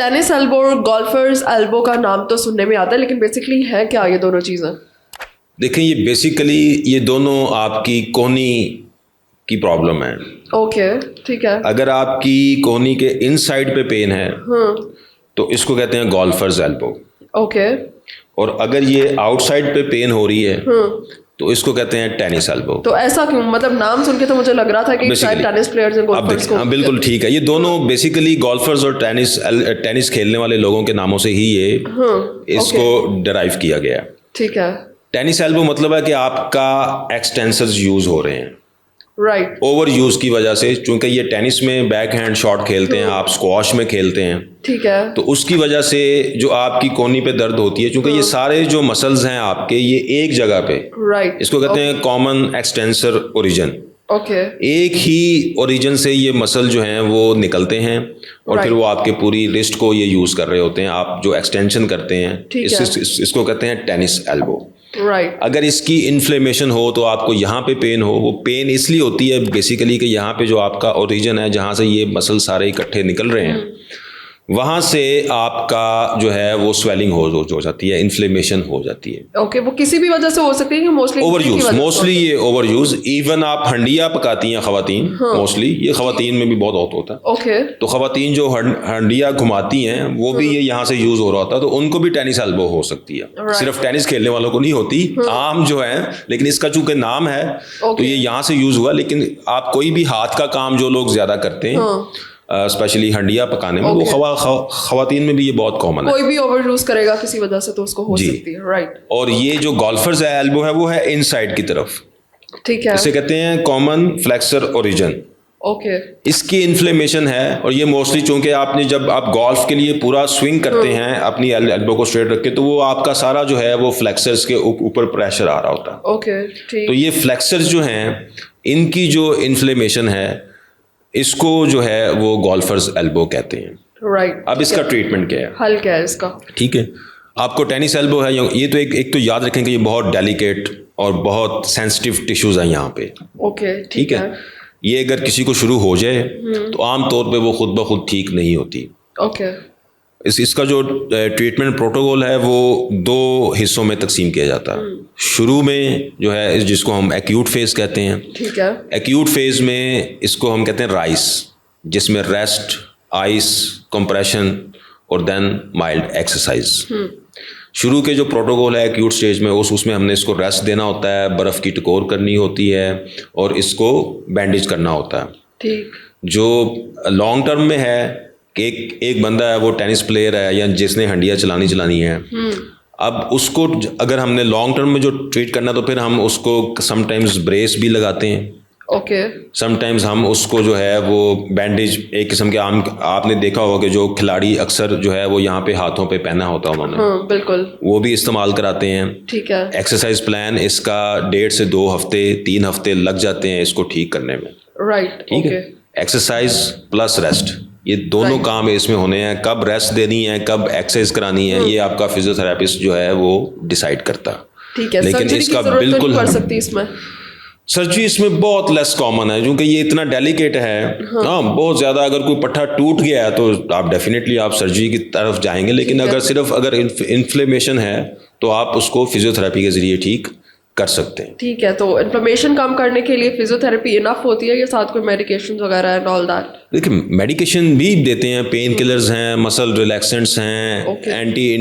Tennis elbow और golfer's elbow का नाम तो सुनने में आता है, लेकिन बेसिकली है क्या ये दोनों चीज़ें? देखें, ये बेसिकली ये दोनों आपकी कोहनी की प्रॉब्लम है। ओके, ठीक है। अगर आपकी कोहनी के इनसाइड पे पेन है तो इसको कहते हैं गोल्फर्स एल्बो। ओके। और अगर ये आउटसाइड पे पेन हो रही है तो इसको कहते हैं टेनिस एल्बो। तो ऐसा क्यों? मतलब नाम सुन के तो मुझे लग रहा था कि शायद टेनिस प्लेयर्स और गोल्फर्स को। हाँ, बिल्कुल ठीक है। ये दोनों बेसिकली गोल्फर्स और टेनिस खेलने वाले लोगों के नामों से ही ये इसको डिराइव किया गया। ठीक है। टेनिस एल्बो मतलब है कि आपका एक्सटेंसर्स यूज हो रहे हैं, राइट। ओवर यूज की वजह से। चूंकि ये टेनिस में बैक हैंड शॉट खेलते हैं, आप स्क्वॉश में खेलते हैं, ठीक है। तो उसकी वजह से जो आपकी कोहनी पे दर्द होती है, चूंकि ये सारे जो मसल्स हैं आपके ये एक जगह पे, राइट, इसको कहते हैं कॉमन एक्सटेंसर ओरिजिन। ओके। एक ही ओरिजिन से ये मसल जो हैं वो निकलते हैं और फिर वो आपके पूरी रिस्ट को ये यूज कर रहे होते हैं। आप जो एक्सटेंशन करते हैं इसको कहते हैं टेनिस एल्बो। राइट। अगर इसकी इन्फ्लेमेशन हो तो आपको यहाँ पे पेन हो, वो पेन इसलिए होती है बेसिकली कि यहाँ पे जो आपका ओरिजिन है, जहाँ से ये मसल सारे इकट्ठे निकल रहे हैं, वहाँ से आपका जो है वो स्वेलिंग हो जाती है, इन्फ्लेमेशन हो जाती है। ओके, वो किसी भी वजह से हो सकती है कि मोस्टली मोस्टली ये ओवर यूज। इवन आप हंडिया पकाती हैं खवातीन, मोस्टली ये खवातीन में भी बहुत होता है। ओके। तो खवातीन जो हंडिया घुमाती हैं वो भी ये यहाँ से यूज हो रहा होता है, तो उनको भी टेनिस एल्बो हो सकती है। सिर्फ टेनिस खेलने वालों को नहीं होती, आम जो है। लेकिन इसका चूंकि नाम है तो ये यहाँ से यूज हुआ। लेकिन आप कोई भी हाथ का काम जो लोग ज्यादा करते हैं, स्पेशली हंडिया पकाने में, वो खवातीन में भी ये बहुत कॉमन है। कोई भी ओवर यूज करेगा किसी वजह से तो उसको हो सकती है। राइट। और ये जो गोल्फर्स एल्बो है वो है इनसाइड की तरफ, ठीक है। इसे कहते हैं कॉमन फ्लेक्सर ओरिजिन। ओके। इसकी इन्फ्लेमेशन है, और ये मोस्टली चूंकि आपने जब आप गोल्फ के लिए पूरा स्विंग करते हैं अपनी एल्बो को स्ट्रेट रख के, तो वो आपका सारा जो है वो फ्लेक्सर्स के ऊपर प्रेशर आ रहा होता है। ओके, ठीक। तो ये फ्लेक्सर्स जो हैं, इनकी जो इन्फ्लेमेशन है, इसको जो है वो गोल्फर्स एल्बो कहते हैं। राइट। अब इसका ट्रीटमेंट क्या है? हल क्या है इसका? ठीक है, आपको टेनिस एल्बो है, ये तो एक तो याद रखें कि ये बहुत डेलिकेट और बहुत सेंसिटिव टिश्यूज हैं यहाँ पे। ओके, ठीक है। ये अगर किसी को शुरू हो जाए तो आम तौर पे वो खुद ब खुद ठीक नहीं होती। ओके। इसका जो ट्रीटमेंट प्रोटोकॉल है वो 2 हिस्सों में तकसीम किया जाता है। शुरू में जो है जिसको हम एक्यूट फेज कहते हैं। ठीक है। एक्यूट फेज में इसको हम कहते हैं राइस, जिसमें रेस्ट, आइस कंप्रेशन और देन माइल्ड एक्सरसाइज। शुरू के जो प्रोटोकॉल है एक्यूट स्टेज में, उसमें हमने इसको रेस्ट देना होता है, बर्फ़ की टकोर करनी होती है और इसको बैंडेज करना होता है। ठीक। जो लॉन्ग टर्म में है कि एक बंदा है, वो टेनिस प्लेयर है या जिसने हंडिया चलानी है, अब उसको अगर हमने लॉन्ग टर्म में जो ट्रीट करना, तो फिर हम उसको समटाइम्स ब्रेस भी लगाते हैं। ओके। समटाइम्स हम उसको जो है वो बैंडेज, एक किस्म के आपने देखा होगा कि जो खिलाड़ी अक्सर जो है वो यहाँ पे हाथों पे पहना होता है उन्होंने, बिल्कुल, वो भी इस्तेमाल कराते हैं। ठीक है। एक्सरसाइज प्लान इसका 1.5 से 2 हफ्ते 3 हफ्ते लग जाते हैं इसको ठीक करने में। राइट। ठीक है। एक्सरसाइज प्लस रेस्ट, ये दोनों काम इसमें होने हैं। कब रेस्ट देनी है, कब एक्सरसाइज करानी है, ये आपका फिजियोथेरेपिस्ट जो है वो डिसाइड करता है। ठीक है। लेकिन इसका बिल्कुल पड़ सकती इसमें सर्जरी इसमें बहुत लेस कॉमन है, क्योंकि ये इतना डेलिकेट है। हाँ, बहुत ज़्यादा अगर कोई पट्टा टूट गया है तो आप डेफिनेटली आप सर्जरी की तरफ जाएंगे। लेकिन अगर इन्फ्लेमेशन है तो आप उसको फिजियोथेरेपी के जरिए ठीक कर सकते हैं। ठीक है। तो इन्फ्लेमेशन कम करने के लिए फिजियोथेरेपी इनफ होती है या साथ कोई मेडिकेशन वगैरह एंड ऑल दैट? देखिए, मेडिकेशन भी देते हैं, पेन किलर्स हैं, मसल रिलैक्सेंट्स हैं, एंटी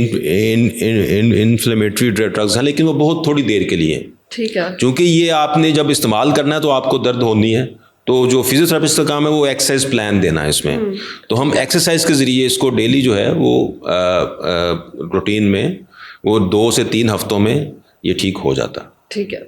इन्फ्लेमेटरी ड्रग्स हैं, लेकिन वो बहुत थोड़ी देर के लिए। ठीक है। क्योंकि ये आपने जब इस्तेमाल करना है तो आपको दर्द होनी है, तो जो फिजियोथेरेपिस्ट का काम है वो एक्सरसाइज प्लान देना है इसमें। तो हम एक्सरसाइज के जरिए इसको डेली जो है वो रूटीन में वो 2 से 3 हफ्तों में ये ठीक हो जाता है। ठीक है।